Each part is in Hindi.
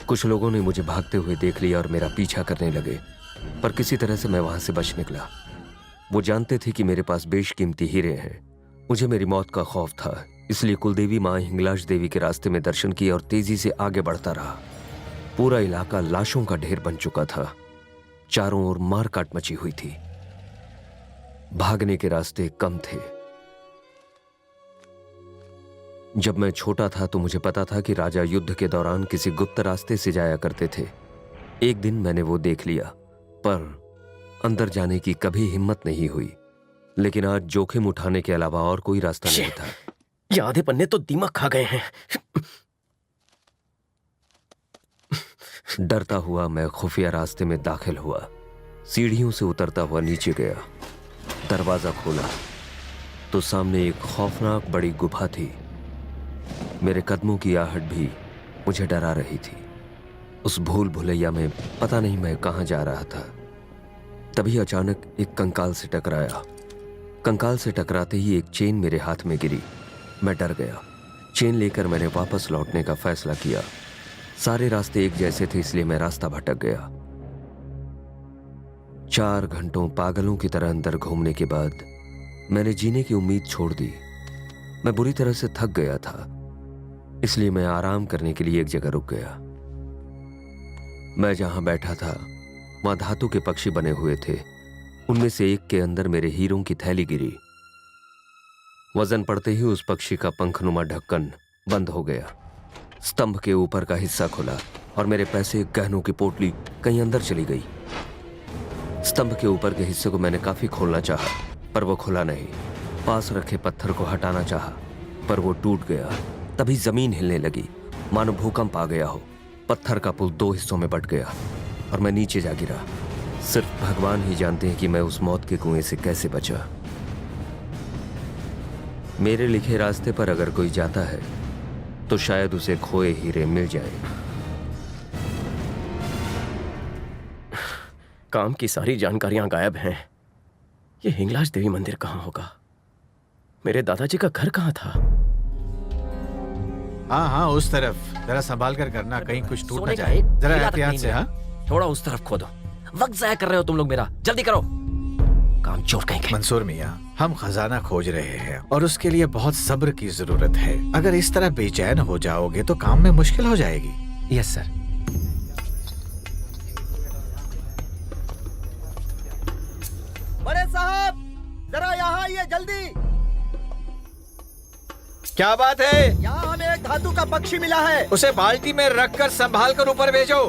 कुछ लोगों ने मुझे भागते हुए देख लिया और मेरा पीछा करने लगे, पर किसी तरह से मैं वहां से बच निकला। वो जानते थे कि मेरे पास बेशकीमती हीरे हैं। मुझे मेरी मौत का खौफ था, इसलिए कुलदेवी मां हिंगलाज देवी के रास्ते में दर्शन किए और तेजी से आगे बढ़ता रहा। पूरा इलाका लाशों का ढेर बन चुका था। चारों ओर मारकाट मची हुई थी। भागने के रास्ते कम थे। जब मैं छोटा था तो मुझे पता था कि राजा युद्ध के दौरान किसी गुप्त रास्ते से जाया करते थे। एक दिन मैंने वो देख लिया, पर अंदर जाने की कभी हिम्मत नहीं हुई। लेकिन आज जोखिम उठाने के अलावा और कोई रास्ता नहीं था। ये आधे पन्ने तो दिमाग खा गए हैं। डरता हुआ मैं खुफिया रास्ते में दाखिल हुआ। सीढ़ियों से उतरता हुआ नीचे गया। दरवाजा खोला तो सामने एक खौफनाक बड़ी गुफा थी। मेरे कदमों की आहट भी मुझे डरा रही थी। उस भूल भुलैया में पता नहीं मैं कहां जा रहा था। तभी अचानक एक कंकाल से टकराया। कंकाल से टकराते ही एक चेन मेरे हाथ में गिरी। मैं डर गया। चेन लेकर मैंने वापस लौटने का फैसला किया। सारे रास्ते एक जैसे थे, इसलिए मैं रास्ता भटक गया। 4 घंटों पागलों की तरह अंदर घूमने के बाद मैंने जीने की उम्मीद छोड़ दी। मैं बुरी तरह से थक गया था, इसलिए मैं आराम करने के लिए एक जगह रुक गया। मैं जहां बैठा था वहां धातु के पक्षी बने हुए थे। उनमें से एक के अंदर मेरे हीरों की थैली गिरी। वजन पड़ते ही उस पक्षी का पंखनुमा ढक्कन बंद हो गया। स्तंभ के ऊपर का हिस्सा खुला और मेरे पैसे, गहनों की पोटली कहीं अंदर चली गई। स्तंभ के ऊपर के हिस्से को मैंने काफी खोलना चाहा, पर वो खुला नहीं। पास रखे पत्थर को हटाना चाहा, पर वो टूट गया। तभी जमीन हिलने लगी, मानो भूकंप आ गया हो। पत्थर का पुल 2 हिस्सों में बट गया और मैं नीचे जा गिरा। सिर्फ भगवान ही जानते हैं कि मैं उस मौत के कुएं से कैसे बचा। मेरे लिखे रास्ते पर अगर कोई जाता है तो शायद उसे खोए हीरे मिल जाए। काम की सारी जानकारियां गायब हैं। ये हिंगलाज देवी मंदिर कहां होगा? मेरे दादाजी का घर कहां था? हाँ हाँ, उस तरफ। जरा संभाल कर करना, कहीं कुछ टूट ना सोने का जाए। एक जरा हीरा तक एहतियात नहीं से। मिला। हाँ, थोड़ा उस तरफ खोदो। वक्त जाया कर रहे हो तुम लोग मेरा। जल्दी करो, काम चोर कहेंगे। मंसूर मियाँ, हम खजाना खोज रहे हैं और उसके लिए बहुत सब्र की जरूरत है। अगर इस तरह बेचैन हो जाओगे तो काम में मुश्किल हो जाएगी। Yes sir. बड़े साहब, जरा यहाँ आइए जल्दी। क्या बात है? यहाँ हमें एक धातु का पक्षी मिला है। उसे बाल्टी में रखकर संभाल कर ऊपर भेजो।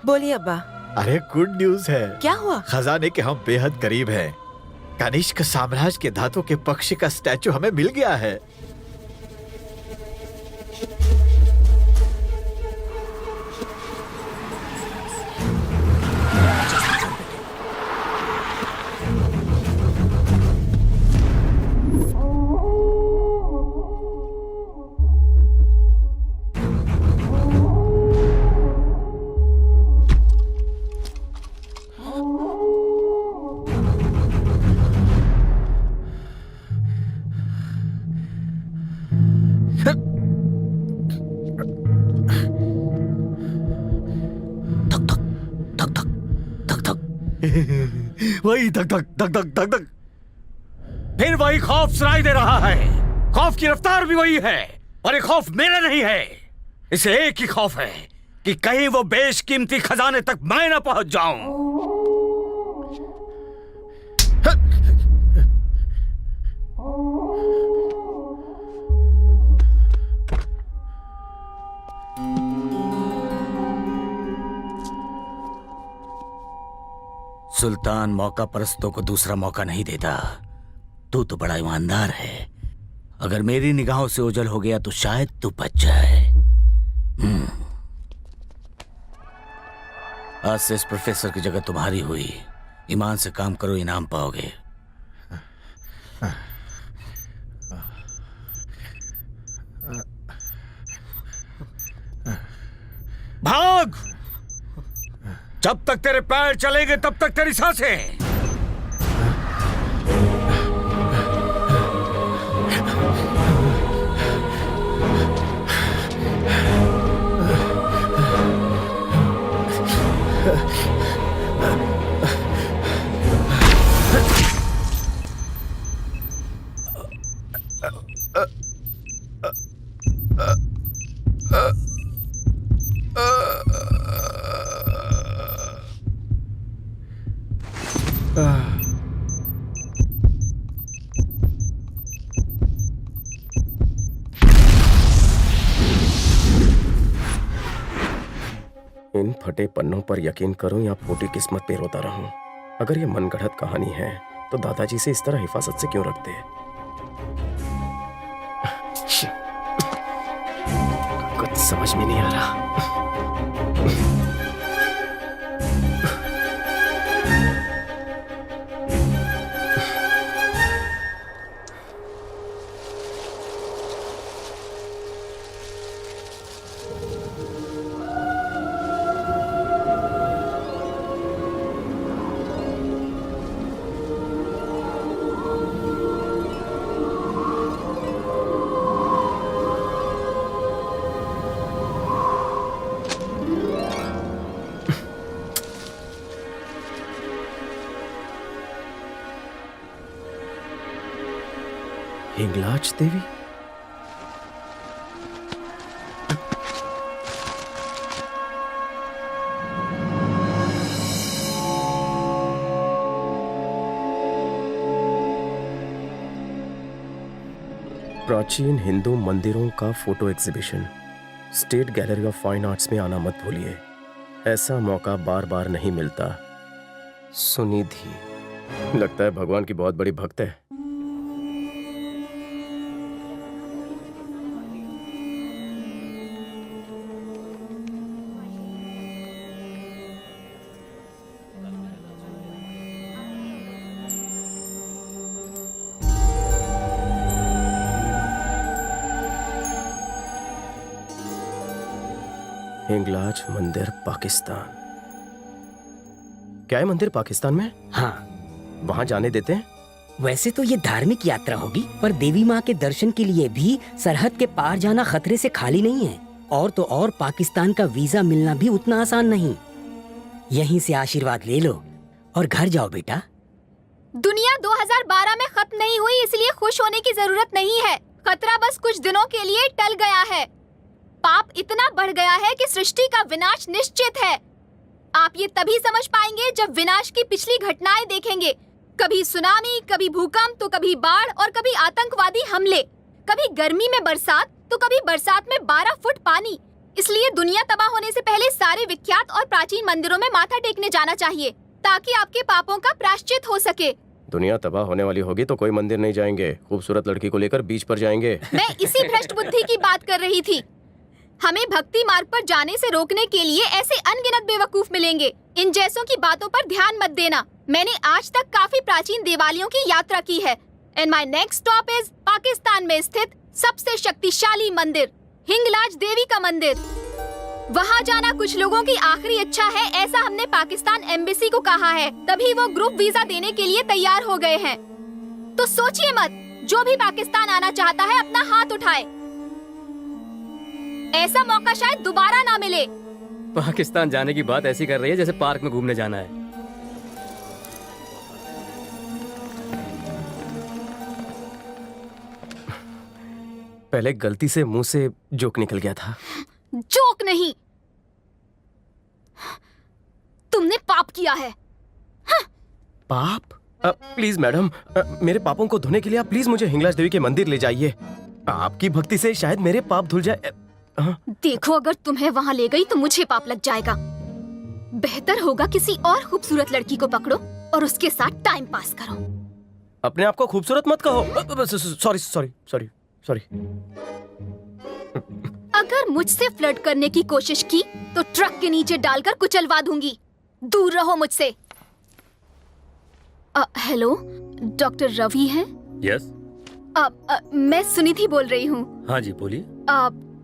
बोलिए अब्बा। अरे गुड न्यूज है। क्या हुआ? खजाने के हम बेहद करीब हैं। कनिष्क साम्राज्य के धातु के पक्षी का स्टैचू हमें मिल गया है। वही धक धक धक धक धक धक, फिर वही खौफ सुनाई दे रहा है। खौफ की रफ्तार भी वही है, और ये खौफ मेरा नहीं है, इसे एक ही खौफ है कि कहीं वो बेशकीमती खजाने तक मैं ना पहुंच जाऊं। सुल्तान मौका परस्तों को दूसरा मौका नहीं देता। तू तो बड़ा ईमानदार है, अगर मेरी निगाहों से ओझल हो गया तो शायद तू बच जाए। आज से इस प्रोफेसर की जगह तुम्हारी हुई। ईमान से काम करो, इनाम पाओगे। भाग! जब तक तेरे पैर चलेंगे तब तक तेरी सांसें। इन फटे पन्नों पर यकीन करूं या फूटी किस्मत पे रोता रहूं। अगर ये मनगढ़ंत कहानी है तो दादाजी से इस तरह हिफाजत से क्यों रखते हैं? कुछ समझ में नहीं आ रहा। हिंगलाज देवी? प्राचीन हिंदू मंदिरों का photo exhibition state gallery of fine arts में आना मत भूलिए। ऐसा मौका बार बार नहीं मिलता। सुनिधि लगता है भगवान की बहुत बड़ी भक्त है। हिंगलाज मंदिर पाकिस्तान। क्या है मंदिर पाकिस्तान में? हाँ, वहां जाने देते हैं? वैसे तो ये धार्मिक यात्रा होगी, पर देवी माँ के दर्शन के लिए भी सरहद के पार जाना खतरे से खाली नहीं है। और तो और पाकिस्तान का वीजा मिलना भी उतना आसान नहीं। यहीं से आशीर्वाद ले लो और घर जाओ बेटा। दुनिया 2012 में खत्म नहीं हुई, इसलिए खुश होने की जरूरत नहीं है। खतरा बस कुछ दिनों के लिए टल गया है। पाप इतना बढ़ गया है कि सृष्टि का विनाश निश्चित है। आप ये तभी समझ पाएंगे जब विनाश की पिछली घटनाएं देखेंगे। कभी सुनामी, कभी भूकंप, तो कभी बाढ़ और कभी आतंकवादी हमले। कभी गर्मी में बरसात तो कभी बरसात में 12 फुट पानी। इसलिए दुनिया तबाह होने से पहले सारे विख्यात और प्राचीन मंदिरों में माथा टेकने जाना चाहिए, ताकि आपके पापों का प्रायश्चित हो सके। दुनिया तबाह होने वाली होगी तो कोई मंदिर नहीं जाएंगे, खूबसूरत लड़की को लेकर बीच पर जाएंगे। मैं इसी भ्रष्ट बुद्धि की बात कर रही थी। हमें भक्ति मार्ग पर जाने से रोकने के लिए ऐसे अनगिनत बेवकूफ मिलेंगे। इन जैसों की बातों पर ध्यान मत देना। मैंने आज तक काफी प्राचीन देवालयों की यात्रा की है। And my next stop is Pakistan में स्थित सबसे शक्तिशाली मंदिर, हिंगलाज देवी का मंदिर। वहाँ जाना कुछ लोगों की आखिरी इच्छा है, ऐसा हमने पाकिस्तान एम्बेसी को कहा है। तभी वो ग्रुप वीजा देने के लिए तैयार हो गए हैं। तो सोचिए मत, जो भी पाकिस्तान आना चाहता है अपना हाथ उठाए। ऐसा मौका शायद दोबारा ना मिले। पाकिस्तान जाने की बात ऐसी कर रही है जैसे पार्क में घूमने जाना है। पहले गलती से मुंह से जोक निकल गया था। जोक नहीं, तुमने पाप किया है। पाप? प्लीज मैडम, मेरे पापों को धोने के लिए आप प्लीज मुझे हिंगलाज देवी के मंदिर ले जाइए। आपकी भक्ति से शायद मेरे पाप धुल जाए। देखो, अगर तुम्हें वहां ले गई तो मुझे पाप लग जाएगा। बेहतर होगा किसी और खूबसूरत लड़की को पकड़ो और उसके साथ टाइम पास करो। अपने आप को खूबसूरत मत कहो। Sorry sorry sorry sorry. अगर मुझसे फ्लर्ट करने की कोशिश की तो ट्रक के नीचे डालकर कुचलवा दूंगी। दूर रहो मुझसे। हेलो, डॉक्टर रवि हैं? यस। मैं सुनीति बोल रही हूँ। हाँ जी, बोलिए।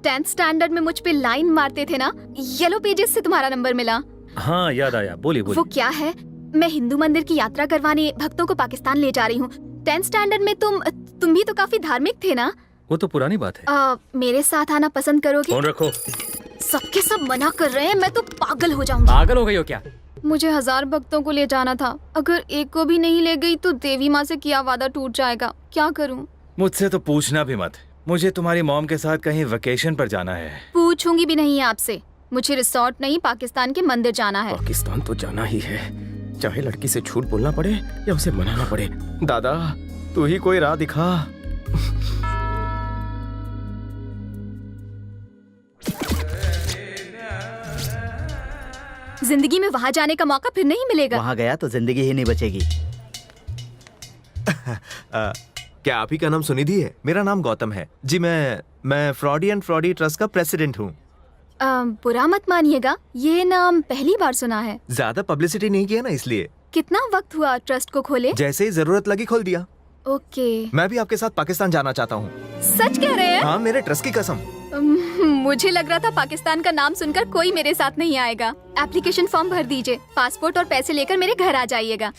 10th स्टैंडर्ड में मुझ पे लाइन मारते थे ना, येलो पेजेस से तुम्हारा नंबर मिला। हाँ, याद आया, बोलिए बोलिए। वो क्या है, मैं हिंदू मंदिर की यात्रा करवाने भक्तों को पाकिस्तान ले जा रही हूँ। 10th स्टैंडर्ड में तुम भी तो काफी धार्मिक थे ना? वो तो पुरानी बात है। मेरे साथ आना पसंद करोगे? फोन रखो। सबके सब मना कर रहे हैं, मैं तो पागल हो जाऊंगी। पागल हो गई हो क्या? मुझे 1000 भक्तों को ले जाना था। अगर एक को भी नहीं ले गई तो देवी माँ से किया वादा टूट जाएगा। क्या करूँ? मुझसे तो पूछना भी मत। मुझे तुम्हारी मॉम के साथ कहीं वेकेशन पर जाना है। पूछूंगी भी नहीं आपसे। मुझे रिसोर्ट नहीं, पाकिस्तान के मंदिर जाना है। पाकिस्तान तो जाना ही है, चाहे लड़की से झूठ बोलना पड़े या उसे मनाना पड़े। दादा, तू ही कोई राह दिखा। जिंदगी में वहाँ जाने का मौका फिर नहीं मिलेगा। वहाँ गया तो जिंदगी ही नहीं बचेगी। क्या आप ही का नाम सुनिधि है? मेरा नाम गौतम है जी। मैं फ्रॉडी एंड फ्रॉडी ट्रस्ट का प्रेसिडेंट हूँ। बुरा मत मानिएगा, ये नाम पहली बार सुना है। ज्यादा पब्लिसिटी नहीं किया ना, इसलिए। कितना वक्त हुआ ट्रस्ट को खोले? जैसे ही जरूरत लगी खोल दिया। ओके। मैं भी आपके साथ पाकिस्तान जाना चाहता हूँ। सच कह रहे हैं? हाँ, मेरे ट्रस्ट की कसम। मुझे लग रहा था पाकिस्तान का नाम सुनकर कोई मेरे साथ नहीं आएगा। एप्लीकेशन फॉर्म भर दीजिए, पासपोर्ट और पैसे लेकर मेरे घर आ जाइएगा।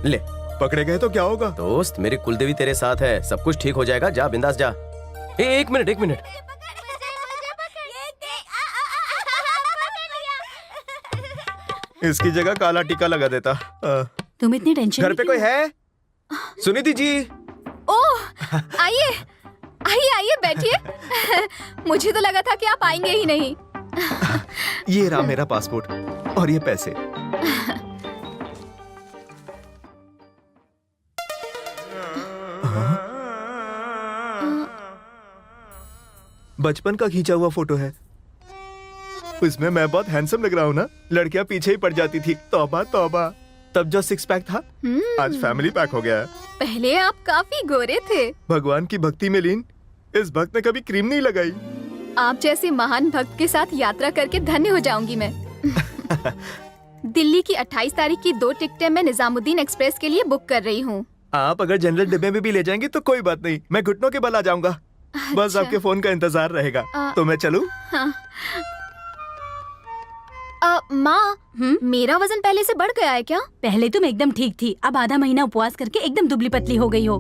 ले, पकड़े गए तो क्या होगा? दोस्त, मेरी कुलदेवी तेरे साथ है, सब कुछ ठीक हो जाएगा। जा बिंदास जा। एक मिनट। इसकी जगह काला टीका लगा देता। तुम इतनी टेंशन घर पे कोई है? सुनिधि जी। ओह, आइए बैठिए। मुझे तो लगा था कि आप आएंगे ही नहीं। ये रहा मेरा पासपोर्ट और ये पैसे। बचपन का खींचा हुआ फोटो है। उसमें मैं बहुत हैंडसम लग रहा हूँ ना? लड़कियां पीछे ही पड़ जाती थी। तौबा तौबा। तब जो 6 पैक था, आज फैमिली पैक हो गया है। पहले आप काफी गोरे थे। भगवान की भक्ति में लीन इस भक्त ने कभी क्रीम नहीं लगाई। आप जैसे महान भक्त के साथ यात्रा करके धन्य हो जाऊंगी मैं। दिल्ली की 28 तारीख की 2 टिकटें मैं निजामुद्दीन एक्सप्रेस के लिए बुक कर रही हूँ। आप अगर जनरल डिब्बे में भी ले जाएंगी तो कोई बात नहीं, मैं घुटनों के बल आ जाऊंगा। बस आपके फोन का इंतजार रहेगा। तो मैं चलूं? हाँ। माँ, मेरा वजन पहले से बढ़ गया है क्या? पहले तुम एकदम ठीक थी, अब आधा महीना उपवास करके एकदम दुबली पतली हो गई हो।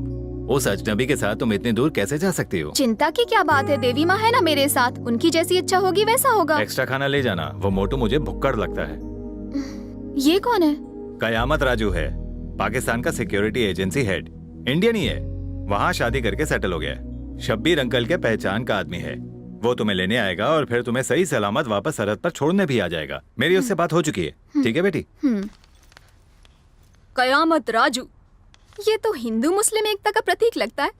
उस अजनबी के साथ तुम इतनी दूर कैसे जा सकती हो? चिंता की क्या बात है, देवी माँ है ना मेरे साथ। उनकी जैसी इच्छा होगी वैसा होगा। एक्स्ट्रा खाना ले जाना। वो मोटू मुझे भुक्कड़ लगता है। ये कौन है? कयामत राजू है, पाकिस्तान का सिक्योरिटी एजेंसी हेड। इंडियन ही है, वहाँ शादी करके सेटल हो गया। शब्बीर अंकल के पहचान का आदमी है। वो तुम्हें लेने आएगा और फिर तुम्हें सही सलामत वापस सरहद पर छोड़ने भी आ जाएगा। मेरी उससे बात हो चुकी है। ठीक है बेटी? कयामत राजू, ये तो हिंदू मुस्लिम एकता का प्रतीक लगता है।